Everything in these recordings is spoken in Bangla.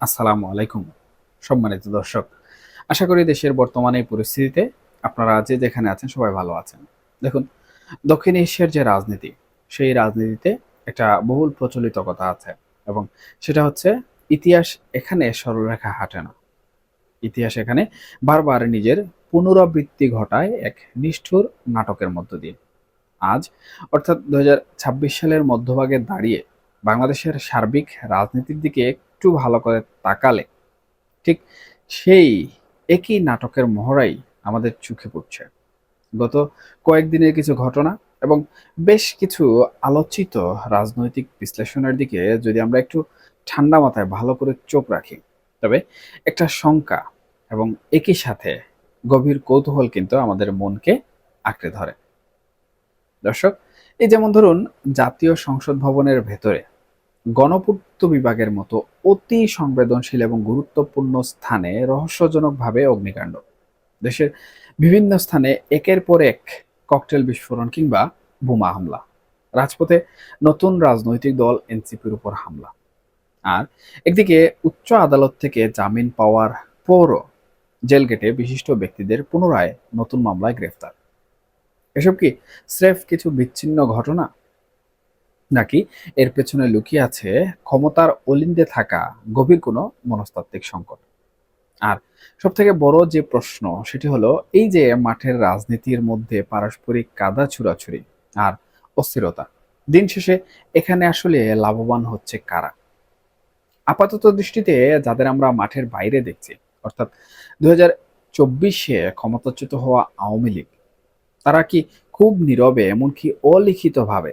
আসসালামু আলাইকুম সম্মানিত দর্শক। আশা করি দেশের বর্তমানে এই পরিস্থিতিতে আপনারা যে যেখানে আছেন সবাই ভালো আছেন। দেখুন, দক্ষিণ এশিয়ার যে রাজনীতি, সেই রাজনীতিতে একটা বহুল প্রচলিত কথা আছে এবং সেটা হচ্ছে ইতিহাস এখানে সরলরেখা হাঁটে না। ইতিহাস এখানে বারবার নিজের পুনরাবৃত্তি ঘটায় এক নিষ্ঠুর নাটকের মধ্য দিয়ে। আজ অর্থাৎ ২০২৬ সালের মধ্যভাগে দাঁড়িয়ে বাংলাদেশের সার্বিক রাজনীতির দিকে একটু ভালো করে তাকালে ঠিক সেই একই নাটকের মহড়াই আমাদের চোখে পড়ছে। গত কয়েকদিনের কিছু ঘটনা এবং বেশ কিছু আলোচিত রাজনৈতিক বিশ্লেষণের দিকে যদি আমরা একটু ঠান্ডা মাথায় ভালো করে চোখ রাখি, তবে একটা শঙ্কা এবং একই সাথে গভীর কৌতূহল কিন্তু আমাদের মনকে আঁকড়ে ধরে। দর্শক, এই যেমন ধরুন, জাতীয় সংসদ ভবনের ভেতরে গণপূর্ত বিভাগের মতো অতি সংবেদনশীল এবং গুরুত্বপূর্ণ স্থানে রহস্যজনকভাবে অগ্নিকাণ্ড, দেশের বিভিন্ন স্থানে একের পর এক ককটেল বিস্ফোরণ কিংবা বোমা হামলা, রাজপথে নতুন রাজনৈতিক দল এনসিপির উপর হামলা, আর একদিকে উচ্চ আদালত থেকে জামিন পাওয়ার পরও জেল গেটে বিশিষ্ট ব্যক্তিদের পুনরায় নতুন মামলায় গ্রেফতার। এসব কি স্রেফ কিছু বিচ্ছিন্ন ঘটনা, নাকি এর পেছনে লুকিয়ে আছে ক্ষমতার অলিন্দে থাকা গভীর কোনো মনস্তাত্ত্বিক সংকট? আর সবথেকে বড় যে প্রশ্ন সেটি হলো, এই যে মাঠের রাজনীতির মধ্যে পারস্পরিক কাদা ছুড়াছুড়ি আর অস্থিরতা, দিন শেষে এখানে আসলে লাভবান হচ্ছে কারা? আপাতত দৃষ্টিতে যাদের আমরা মাঠের বাইরে দেখছি, অর্থাৎ ২০২৪-এ ক্ষমতাচ্যুত হওয়া আওয়ামী লীগ, তারা কি খুব নীরবে এমনকি অলিখিতভাবে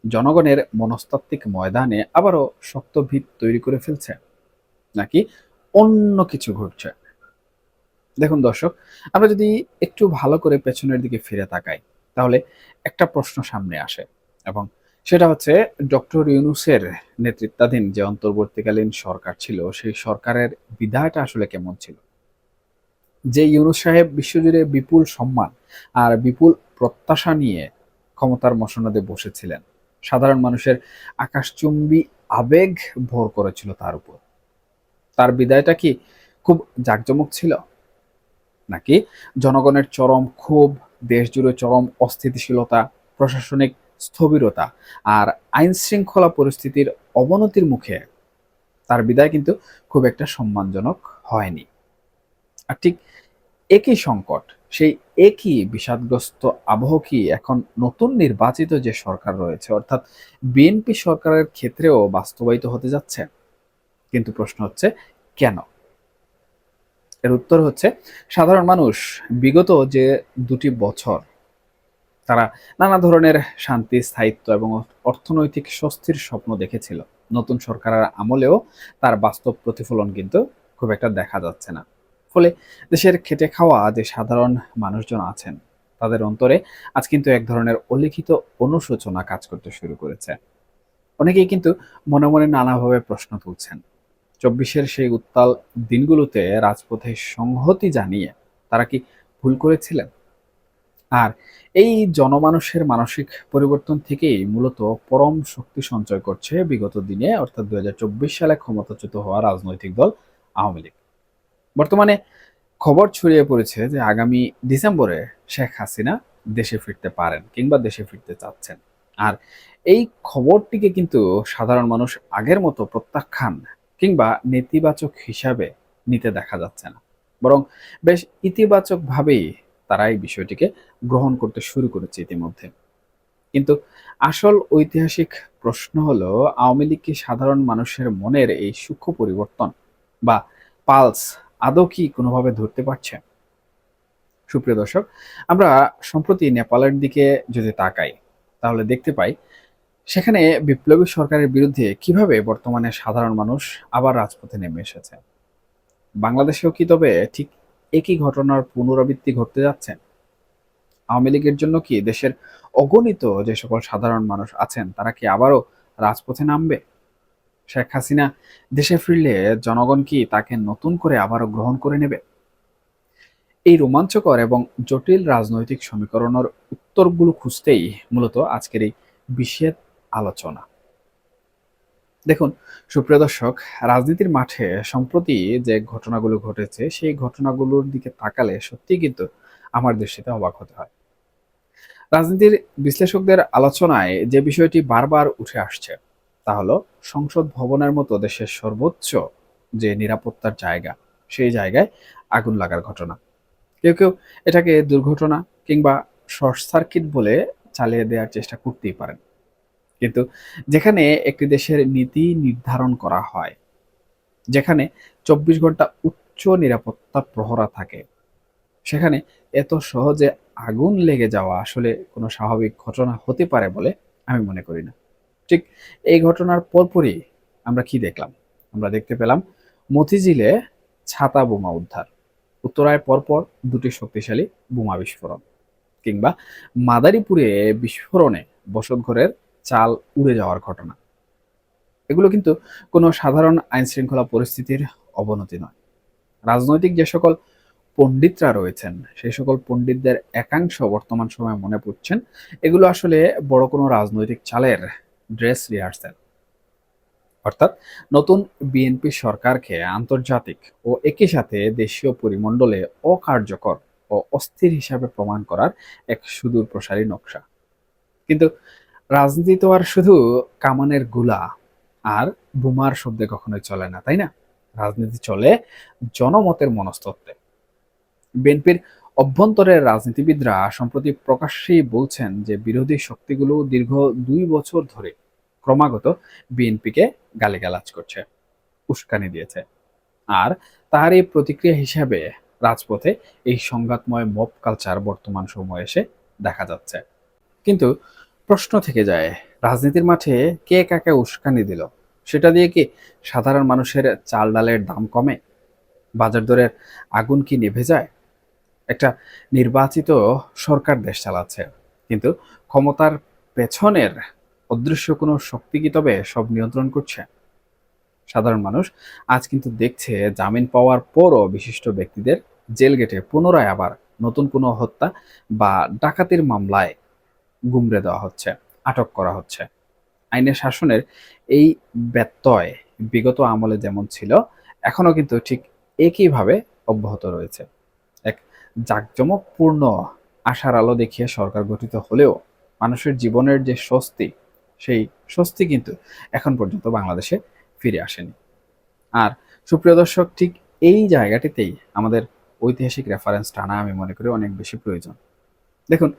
জনগণের মনস্তাত্ত্বিক ময়দানে আবারও শক্ত ভিত তৈরি করে ফেলছে, নাকি অন্য কিছু ঘটছে? দেখুন দর্শক, আমরা যদি একটু ভালো করে পেছনের দিকে ফিরে তাকাই, তাহলে একটা প্রশ্ন সামনে আসে এবং সেটা হচ্ছে, ডক্টর ইউনূসের নেতৃত্বাধীন যে অন্তর্বর্তীকালীন সরকার ছিল, সেই সরকারের বিদায়টা আসলে কেমন ছিল? যে ইউনূস সাহেব বিশ্বজুড়ে বিপুল সম্মান আর বিপুল প্রত্যাশা নিয়ে ক্ষমতার মসনদে বসেছিলেন, সাধারণ মানুষের আকাশচুম্বী আবেগ ভর করেছিল তার উপর। তার বিদায়টা কি খুব জাঁকজমক ছিল, নাকি জনগণের চরম ক্ষোভ, দেশ জুড়ে চরম অস্থিতিশীলতা, প্রশাসনিক স্থবিরতা আর আইন শৃঙ্খলা পরিস্থিতির অবনতির মুখে তার বিদায় কিন্তু খুব একটা সম্মানজনক হয়নি? আর ঠিক একই সংকট, সেই একই বিষাদগ্রস্ত আবহ কি এখন নতুন নির্বাচিত যে সরকার রয়েছে, অর্থাৎ বিএনপি সরকারের ক্ষেত্রেও বাস্তবায়িত হতে যাচ্ছে? কিন্তু প্রশ্ন হচ্ছে, কেন? এর উত্তর হচ্ছে, সাধারণ মানুষ বিগত যে ২টি বছর তারা নানা ধরনের শান্তি, স্থায়িত্ব এবং অর্থনৈতিক স্বস্তির স্বপ্ন দেখেছিল, নতুন সরকারের আমলেও তার বাস্তব প্রতিফলন কিন্তু খুব একটা দেখা যাচ্ছে না। ফলে দেশের খেটে খাওয়া যে সাধারণ মানুষজন আছেন, তাদের অন্তরে আজ কিন্তু এক ধরনের অলিখিত অনুশোচনা কাজ করতে শুরু করেছে। অনেকেই কিন্তু মনে মনে নানাভাবে প্রশ্ন তুলছেন, ২৪-এর সেই উত্তাল দিনগুলোতে রাজপথে সংহতি জানিয়ে তারা কি ভুল করেছিলেন? আর এই জনমানুষের মানসিক পরিবর্তন থেকেই মূলত পরম শক্তি সঞ্চয় করছে বিগত দিনে, অর্থাৎ ২০২৪ সালে ক্ষমতাচ্যুত হওয়া রাজনৈতিক দল আওয়ামী লীগ। বর্তমানে খবর ছড়িয়ে পড়েছে যে আগামী ডিসেম্বরে শেখ হাসিনা দেশে ফিরতে পারেন কিংবা দেশে ফিরতে চাচ্ছেন। আর এই খবরটিকে কিন্তু সাধারণ মানুষ আগের মতো প্রত্যাখ্যান কিংবা নেতিবাচক হিসাবে নিতে দেখা যাচ্ছে না, বরং বেশ ইতিবাচকভাবেই তারা এই বিষয়টিকে গ্রহণ করতে শুরু করেছে ইতিমধ্যে। কিন্তু আসল ঐতিহাসিক প্রশ্ন হলো, আওয়ামী লীগ কি সাধারণ মানুষের মনের এই সূক্ষ্ম পরিবর্তন বা পালস আদৌ কি কোনোভাবে ধরতে পারছে? সুপ্রিয় দর্শক, আমরা সম্প্রতি নেপালের দিকে যদি তাকাই, তাহলে দেখতে পাই সেখানে বিপ্লবী সরকারের বিরুদ্ধে কিভাবে বর্তমানে সাধারণ মানুষ আবার রাজপথে নেমে এসেছে। বাংলাদেশেও কি তবে ঠিক একই ঘটনার পুনরাবৃত্তি ঘটতে যাচ্ছে? আওয়ামী লীগের জন্য কি দেশের অগণিত যে সকল সাধারণ মানুষ আছেন, তারা কি আবারও রাজপথে নামবে? শেখ হাসিনা দেশে ফিরলে জনগণ কি তাকে নতুন করে আবারও গ্রহণ করে নেবে? এই রোমাঞ্চকর এবং জটিল রাজনৈতিক সমীকরণের উত্তরগুলো খুঁজতেই মূলত আজকের এই বিশেষ আলোচনা। দেখুন সুপ্রিয় দর্শক, রাজনীতির মাঠে সম্প্রতি যে ঘটনাগুলো ঘটেছে সেই ঘটনাগুলোর দিকে তাকালে সত্যিই কিন্তু আমার দৃষ্টিতে অবাক হতে হয়। রাজনীতির বিশ্লেষকদের আলোচনায় যে বিষয়টি বারবার উঠে আসছে তা হলো সংসদ ভবনের মতো দেশের সর্বোচ্চ যে নিরাপত্তার জায়গা, সেই জায়গায় আগুন লাগার ঘটনা। কেউ কেউ এটাকে দুর্ঘটনা কিংবা শর্ট সার্কিট বলে চালিয়ে দেওয়ার চেষ্টা করতেই পারেন। কিন্তু যেখানে একটি দেশের নীতি নির্ধারণ করা হয়, যেখানে ২৪ ঘন্টা উচ্চ নিরাপত্তা প্রহরা থাকে, সেখানে এত সহজে আগুন লেগে যাওয়া আসলে কোনো স্বাভাবিক ঘটনা হতে পারে বলে আমি মনে করি না। ঠিক এই ঘটনার পরপরই আমরা কি দেখলাম? আমরা দেখতে পেলাম মতিঝিলে ছাতা বোমা উদ্ধার, উত্তরায় পরপর দুটি শক্তিশালী বোমা বিস্ফোরণ, কিংবা মাদারীপুরে বিস্ফোরণে বসতঘরের চাল উড়ে যাওয়ার ঘটনা। এগুলো কিন্তু কোনো সাধারণ আইন শৃঙ্খলা পরিস্থিতির অবনতি নয়। রাজনৈতিক যে সকল পণ্ডিতরা রয়েছেন, সেই সকল পণ্ডিতদের একাংশ বর্তমান সময়ে মনে করছেন এগুলো আসলে বড় কোনো রাজনৈতিক চালের ড্রেস রিহার্সাল। অর্থাৎ নতুন বিএনপি সরকারকে আন্তর্জাতিক ও একই সাথে দেশীয় পরিমণ্ডলে অকার্যকর ও অস্থির হিসাবে প্রমাণ করার এক সুদূর প্রসারী নকশা। কিন্তু রাজনীতি তো আর শুধু কামানের গুলা আর বোমার শব্দে কখনোই চলে না, তাই না? রাজনীতি চলে জনমতের মনস্তত্ত্বে। বিএনপির অভ্যন্তরের রাজনীতিবিদরা সম্প্রতি প্রকাশ্যেই বলছেন যে বিরোধী শক্তিগুলো দীর্ঘ ২ বছর ধরে ক্রমাগত বিএনপিকে গালিগালাজ করছে, উস্কানি দিয়েছে। আর তার এই প্রতিক্রিয়া হিসাবে রাজপথে এই সংঘাতময় মব কালচার বর্তমান সময়ে এসে দেখা যাচ্ছে। কিন্তু প্রশ্ন থেকে যায়, রাজনীতির মাঠে কে কাকে উস্কানি দিল? সেটা দিয়ে কি সাধারণ মানুষের চাল ডালের দাম কমে? বাজার দরের আগুন কি নিভে যায়? একটা নির্বাচিত সরকার দেশ চালাচ্ছে, কিন্তু ক্ষমতার পেছনের অদৃশ্য কোনো শক্তি কি তবে সব নিয়ন্ত্রণ করছে? সাধারণ মানুষ আজ কিন্তু দেখছে জামিন পাওয়ার পরও বিশিষ্ট ব্যক্তিদের জেল গেটে পুনরায় আবার নতুন কোনো হত্যা বা ডাকাতির মামলায় গুমরে দেওয়া হচ্ছে, আটক করা হচ্ছে। আইনের শাসনের এই ব্যত্যয় বিগত আমলে যেমন ছিল, এখনো কিন্তু ঠিক একইভাবে অব্যাহত রয়েছে। এক জাঁকজমকপূর্ণ আশার আলো দেখিয়ে সরকার গঠিত হলেও মানুষের জীবনের যে স্বস্তি, সেই স্বস্তি কিন্তু এখন পর্যন্ত বাংলাদেশে ফিরে আসেনি। আর সুপ্রিয় দর্শক, ঠিক এই জায়গাটিতেই আমাদের ঐতিহাসিক রেফারেন্স টানা আমি মনে করি অনেক বেশি প্রয়োজন। দেখুন,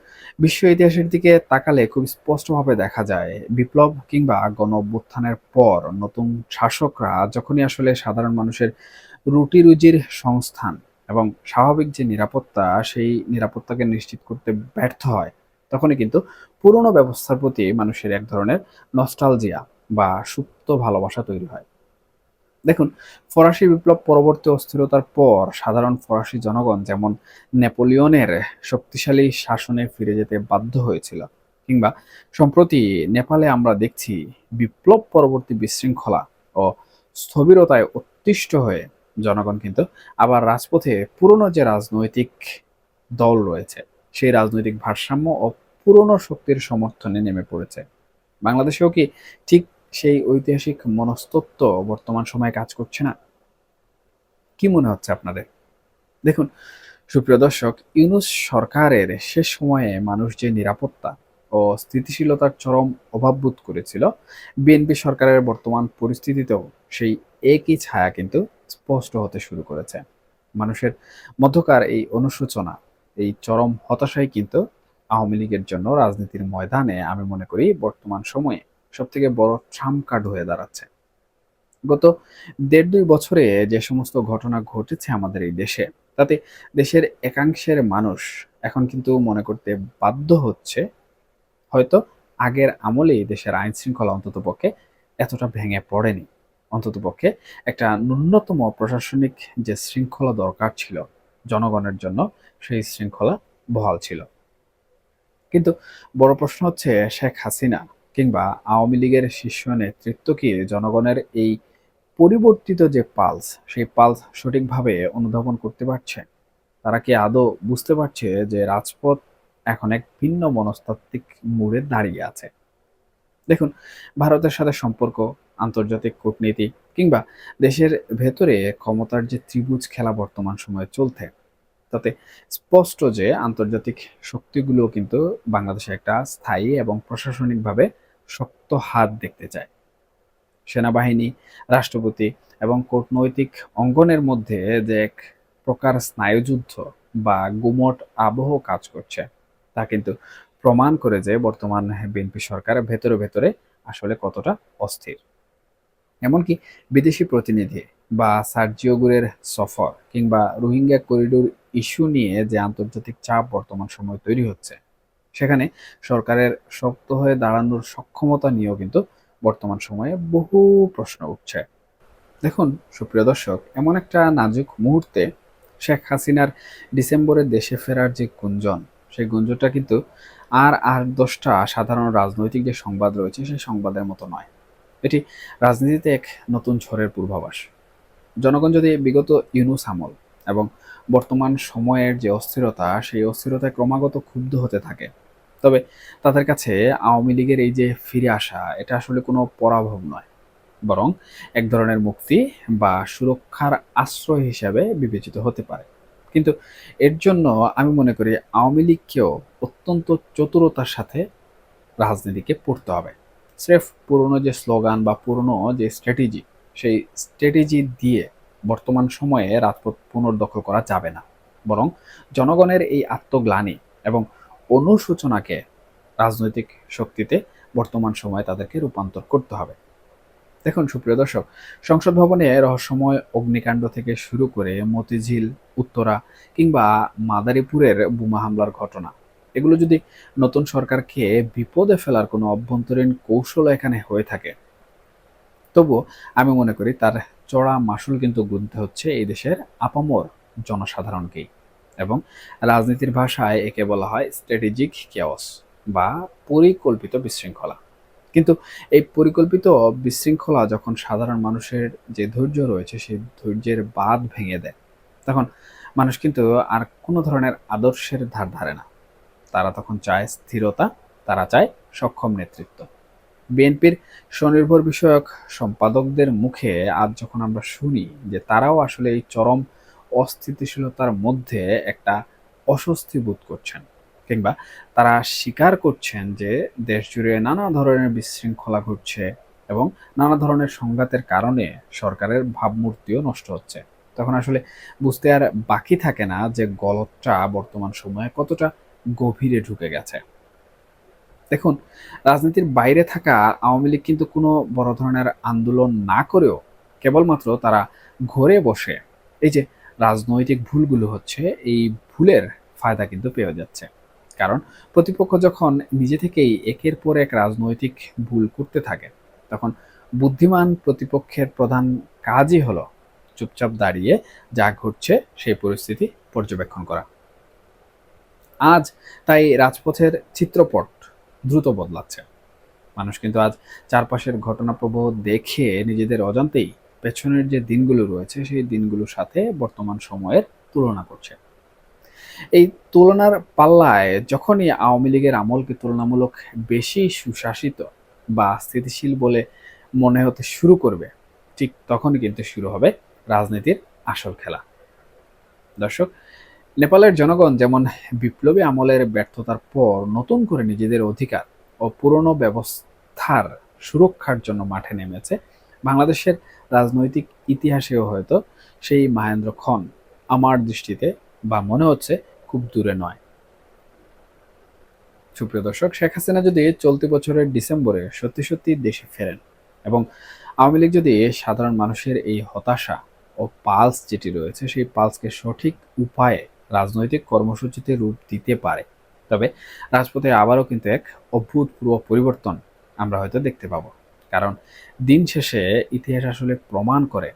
বিশ্ব ইতিহাসের দিকে তাকালে খুব স্পষ্টভাবে দেখা যায় বিপ্লব কিংবা গণ অভ্যুত্থানের পর নতুন শাসকরা যখনই আসলে সাধারণ মানুষের রুটি রুজির সংস্থান এবং স্বাভাবিক যে নিরাপত্তা, সেই নিরাপত্তাকে নিশ্চিত করতে ব্যর্থ হয়, তখনই কিন্তু পুরনো ব্যবস্থার প্রতি মানুষের এক ধরনের নস্টালজিয়া বা সুপ্ত ভালোবাসা তৈরি হয়। দেখুন, ফরাসি বিপ্লব পরবর্তী অস্থিরতার পর সাধারণ ফরাসি জনগণ যেমন নেপোলিয়নের শক্তিশালী শাসনে ফিরে যেতে বাধ্য হয়েছিল, কিংবা সম্প্রতি নেপালে আমরা দেখছি বিপ্লব পরবর্তী বিশৃঙ্খলা ও স্থবিরতায় অতিষ্ঠ হয়ে জনগণ কিন্তু আবার রাজপথে পুরনো যে রাজনৈতিক দল রয়েছে, সেই রাজনৈতিক ভারসাম্য ও পুরনো শক্তির সমর্থনে নেমে পড়েছে। বাংলাদেশেও কি ঠিক সেই ঐতিহাসিক মনস্তত্ত্ব বর্তমান সময়ে কাজ করছে না? কি মনে হচ্ছে আপনাদের? দেখুন সুপ্রিয় দর্শক, ইউনূস সরকারের শেষ সময়ে মানুষ যে নিরাপত্তা ও স্থিতিশীলতার চরম অভাব বোধ করেছিল, বিএনপি সরকারের বর্তমান পরিস্থিতিতেও সেই একই ছায়া কিন্তু স্পষ্ট হতে শুরু করেছে। মানুষের মধ্যকার এই অনুশোচনা, এই চরম হতাশাই কিন্তু আওয়ামী লীগের জন্য রাজনীতির ময়দানে আমি মনে করি বর্তমান সময়ে সবথেকে বড় ট্রাম্প কার্ড হয়ে দাঁড়াচ্ছে। গত ১.৫-২ বছরে যে সমস্ত ঘটনা ঘটেছে আমাদের এই দেশে, তাতে দেশের একাংশের মানুষ এখন কিন্তু মনে করতে বাধ্য হচ্ছে, হয়তো আগের আমলেই দেশের আইন শৃঙ্খলা অন্ততপক্ষে এতটা ভেঙে পড়েনি। অন্ততপক্ষে একটা ন্যূনতম প্রশাসনিক যে শৃঙ্খলা দরকার ছিল জনগণের জন্য, সেই শৃঙ্খলা বহাল ছিল। কিন্তু বড় প্রশ্ন হচ্ছে, শেখ হাসিনা কিংবা আওয়ামী লীগের শীর্ষ নেতৃত্ব কি জনগণের এই পরিবর্তিত যে পালস, সেই পালস সঠিকভাবে অনুধাবন করতে পারছে? তারা কি আদৌ বুঝতে পারছে যে রাজপথ এখন এক ভিন্ন মনস্তাত্ত্বিক মোড়ে দাঁড়িয়ে আছে? দেখুন, ভারতের সাথে সম্পর্ক, আন্তর্জাতিক কূটনীতি কিংবা দেশের ভেতরে ক্ষমতার যে ত্রিভুজ খেলা বর্তমান সময়ে চলছে, তাতে স্পষ্ট যে আন্তর্জাতিক শক্তিগুলোও কিন্তু বাংলাদেশে একটা স্থায়ী এবং প্রশাসনিকভাবে শক্ত হাত দেখতে চায়। সেনাবাহিনী, রাষ্ট্রপতি এবং কূটনৈতিক অঙ্গনের মধ্যে যে এক প্রকার স্নায়ুযুদ্ধ বা গুমট আবহ কাজ করছে, তা কিন্তু প্রমাণ করে যে বর্তমান বিএনপি সরকার ভেতরে ভেতরে আসলে কতটা অস্থির। এমনকি বিদেশি প্রতিনিধি বা সার্জিও গুরের সফর কিংবা রোহিঙ্গা করিডোর ইস্যু নিয়ে যে আন্তর্জাতিক চাপ বর্তমান সময় তৈরি হচ্ছে, সেখানে সরকারের শক্ত হয়ে দাঁড়ানোর সক্ষমতা নিয়েও কিন্তু বর্তমান সময়ে বহু প্রশ্ন উঠছে। দেখুন সুপ্রিয় দর্শক, এমন একটা নাজুক মুহূর্তে শেখ হাসিনার ডিসেম্বরে দেশে ফেরার যে গুঞ্জন, সেই গুঞ্জনটা কিন্তু আর ৮-১০টা সাধারণ রাজনৈতিক যে সংবাদ রয়েছে সেই সংবাদের মতো নয়। এটি রাজনীতিতে এক নতুন ঝড়ের পূর্বাভাস। জনগণ যদি বিগত ইউনূস আমল এবং বর্তমান সময়ের যে অস্থিরতা, সেই অস্থিরতায় ক্রমাগত ক্ষুব্ধ হতে থাকে, তবে তাদের কাছে আওয়ামী লীগের এই যে ফিরে আসা, এটা আসলে কোনো পরাভব নয়, বরং এক ধরনের মুক্তি বা সুরক্ষার আশ্রয় হিসাবে বিবেচিত হতে পারে। কিন্তু এর জন্য আমি মনে করি আওয়ামী লীগকেও অত্যন্ত চতুরতার সাথে রাজনীতিকে পড়তে হবে। স্রেফ পুরনো যে স্লোগান বা পুরনো যে স্ট্র্যাটেজি, সেই স্ট্র্যাটেজি দিয়ে বর্তমান সময়ে রাজপথ পুনর্দখল করা যাবে না। বরং জনগণের এই আত্মগ্লানি এবং অনুশোচনাকে রাজনৈতিক শক্তিতে বর্তমান সময়ে তাদেরকে রূপান্তর করতে হবে। দেখুন সুপ্রিয় দর্শক, সংসদ ভবনে রহস্যময় অগ্নিকাণ্ড থেকে শুরু করে মতিঝিল, উত্তরা কিংবা মাদারীপুরের বোমা হামলার ঘটনা, এগুলো যদি নতুন সরকারকে বিপদে ফেলার কোনো অভ্যন্তরীণ কৌশল এখানে হয়ে থাকে, তবুও আমি মনে করি তার চড়া মাশুল কিন্তু গুনতে হচ্ছে এই দেশের আপামর জনসাধারণকেই। এবং রাজনীতির ভাষায় একে বলা হয় স্ট্র্যাটেজিক কেওস বা পরিকল্পিত বিশৃঙ্খলা। কিন্তু এই পরিকল্পিত বিশৃঙ্খলা যখন সাধারণ মানুষের যে ধৈর্য রয়েছে সেই ধৈর্যের বাঁধ ভেঙে দেয়, তখন মানুষ কিন্তু আর কোনো ধরনের আদর্শের ধার ধারে না। তারা তখন চায় স্থিরতা, তারা চায় সক্ষম নেতৃত্ব। বিএনপির স্বনির্ভর বিষয়ক সম্পাদকদের মুখে আজ যখন আমরা শুনি যে তারাও আসলে এই চরম অস্থিতিশীলতার মধ্যে একটা অস্বস্তি বোধ করছেন, কিংবা তারা স্বীকার করছেন যে দেশ জুড়ে নানা ধরনের বিশৃঙ্খলা ঘটছে এবং নানা ধরনের সংঘাতের কারণে সরকারের ভাবমূর্তিও নষ্ট হচ্ছে, তখন আসলে বুঝতে আর বাকি থাকে না যে গলতটা বর্তমান সময়ে কতটা গভীরে ঢুকে গেছে। দেখুন, রাজনীতির বাইরে থাকা আওয়ামী লীগ কিন্তু কোনো বড় ধরনের আন্দোলন না করেও কেবলমাত্র তারা ঘরে বসে এই যে রাজনৈতিক ভুলগুলো হচ্ছে, এই ভুলের ফায়দা কিন্তু পেয়ে যাচ্ছে। কারণ প্রতিপক্ষ যখন নিজে থেকেই একের পর এক রাজনৈতিক ভুল করতে থাকে, তখন বুদ্ধিমান প্রতিপক্ষের প্রধান কাজই হলো চুপচাপ দাঁড়িয়ে যা ঘটছে সেই পরিস্থিতি পর্যবেক্ষণ করা। আজ তাই রাজপথের চিত্রপট দ্রুত বদলাচ্ছে। মানুষ কিন্তু আজ চারপাশের ঘটনাপ্রবাহ দেখে নিজেদের অজান্তেই পেছনের যে দিনগুলো রয়েছে সেই দিনগুলোর সাথে বর্তমান সময়ের তুলনা করছে। এই তুলনার পাল্লায় যখনই আওয়ামী লীগের আমলকে তুলনামূলক বেশি সুশাসিত বা স্থিতিশীল বলে মনে হতে শুরু করবে, ঠিক তখনই কিন্তু শুরু হবে রাজনীতির আসল খেলা। দর্শক, নেপালের জনগণ যেমন বিপ্লবী আমলের ব্যর্থতার পর নতুন করে নিজেদের অধিকার ও পুরনো ব্যবস্থার সুরক্ষার জন্য মাঠে নেমেছে, বাংলাদেশের রাজনৈতিক ইতিহাসেও হয়তো সেই মাহেন্দ্রক্ষণ আমার দৃষ্টিতে বা মনে হচ্ছে খুব দূরে নয়। সুপ্রিয় দর্শক, শেখ হাসিনা যদি চলতি বছরের ডিসেম্বরে সত্যি সত্যি দেশে ফেরেন এবং আওয়ামী লীগ যদি সাধারণ মানুষের এই হতাশা ও পালস যেটি রয়েছে সেই পালসকে সঠিক উপায়ে রাজনৈতিক কর্মসূচিতে রূপ দিতে পারে, তবে রাজপথে আবারও কিন্তু এক অভূতপূর্ব পরিবর্তন আমরা হয়তো দেখতে পাবো। কারণ দিন শেষে ইতিহাস আসলে প্রমাণ করে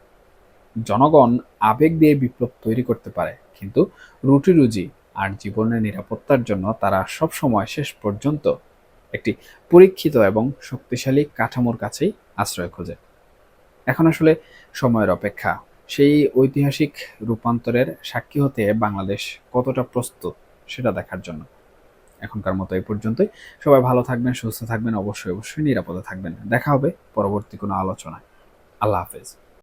জনগণ আবেগ দিয়ে বিপ্লব তৈরি করতে পারে, কিন্তু রুটি রুজি আর জীবনের নিরাপত্তার জন্য তারা সবসময় শেষ পর্যন্ত একটি পরীক্ষিত এবং শক্তিশালী কাঠামোর কাছেই আশ্রয় খোঁজে। এখন আসলে সময়ের অপেক্ষা সেই ঐতিহাসিক রূপান্তরের সাক্ষী হতে বাংলাদেশ কতটা প্রস্তুত সেটা দেখার জন্য। এখনকার মতো এই পর্যন্তই। সবাই ভালো থাকবেন, সুস্থ থাকবেন, অবশ্যই অবশ্যই নিরাপদে থাকবেন। দেখা হবে পরবর্তী কোনো আলোচনায়। আল্লাহ হাফেজ।